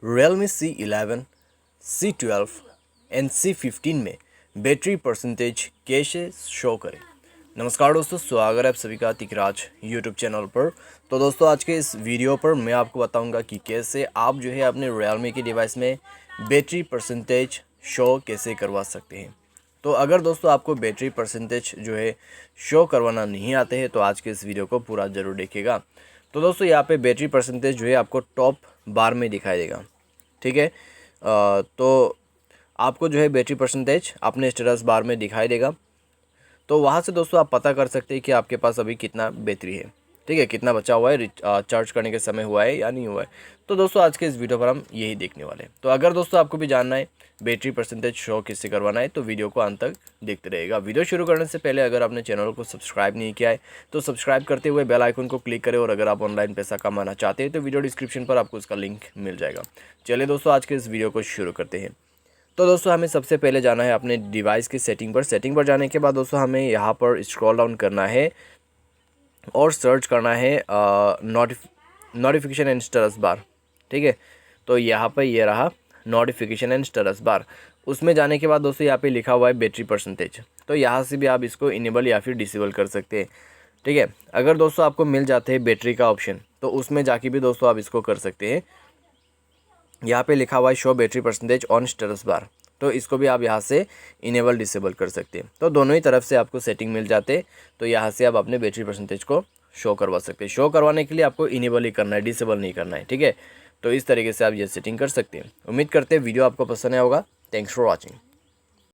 Realme C11, C12 and C15 में battery percentage कैसे show करें। नमस्कार दोस्तों, स्वागत है आप सभी का तिकराज यूट्यूब चैनल पर। तो दोस्तों आज के इस वीडियो पर मैं आपको बताऊंगा कि कैसे आप जो है अपने Realme की डिवाइस में बैटरी परसेंटेज शो कैसे करवा सकते हैं। तो अगर दोस्तों आपको बैटरी परसेंटेज जो है शो करवाना नहीं आते हैं तो आज के इस वीडियो को पूरा ज़रूर देखिएगा। तो दोस्तों यहाँ पे बैटरी परसेंटेज जो है आपको टॉप बार में दिखाई देगा, ठीक है। तो आपको जो है बैटरी परसेंटेज अपने स्टेटस बार में दिखाई देगा। तो वहाँ से दोस्तों आप पता कर सकते हैं कि आपके पास अभी कितना बैटरी है, ठीक है, कितना बचा हुआ है, चार्ज करने के समय हुआ है या नहीं हुआ है। तो दोस्तों आज के इस वीडियो पर हम यही देखने वाले हैं। तो अगर दोस्तों आपको भी जानना है बैटरी परसेंटेज शो किससे करवाना है तो वीडियो को अंत तक देखते रहेगा। वीडियो शुरू करने से पहले अगर आपने चैनल को सब्सक्राइब नहीं किया है तो सब्सक्राइब करते हुए बेल आइकन को क्लिक करें, और अगर आप ऑनलाइन पैसा कमाना चाहते हैं तो वीडियो डिस्क्रिप्शन पर आपको उसका लिंक मिल जाएगा। चलिए दोस्तों आज के इस वीडियो को शुरू करते हैं। तो दोस्तों हमें सबसे पहले जाना है अपने डिवाइस की सेटिंग पर। सेटिंग पर जाने के बाद दोस्तों हमें यहाँ पर स्क्रॉल डाउन करना है और सर्च करना है नोटिफिकेशन एंड स्टेटस बार, ठीक है। तो यहाँ पर ये रहा नोटिफिकेशन एंड स्टेटस बार। उसमें जाने के बाद दोस्तों यहाँ पे लिखा हुआ है बैटरी परसेंटेज। तो यहाँ से भी आप इसको इनेबल या फिर डिसेबल कर सकते हैं, ठीक है। अगर दोस्तों आपको मिल जाते हैं बैटरी का ऑप्शन तो उसमें जाके भी दोस्तों आप इसको कर सकते हैं। यहाँ पे लिखा हुआ है show battery percentage on status bar, तो इसको भी आप यहाँ से इनेबल डिसेबल कर सकते हैं। तो दोनों ही तरफ से आपको सेटिंग मिल जाते, तो यहाँ से आप अपने बैटरी परसेंटेज को शो करवा सकते हैं। शो करवाने के लिए आपको इनेबल ही करना है, डिसेबल नहीं करना है, ठीक है। तो इस तरीके से आप ये सेटिंग कर सकते हैं। उम्मीद करते हैं वीडियो आपको पसंद आया होगा। Thanks for watching.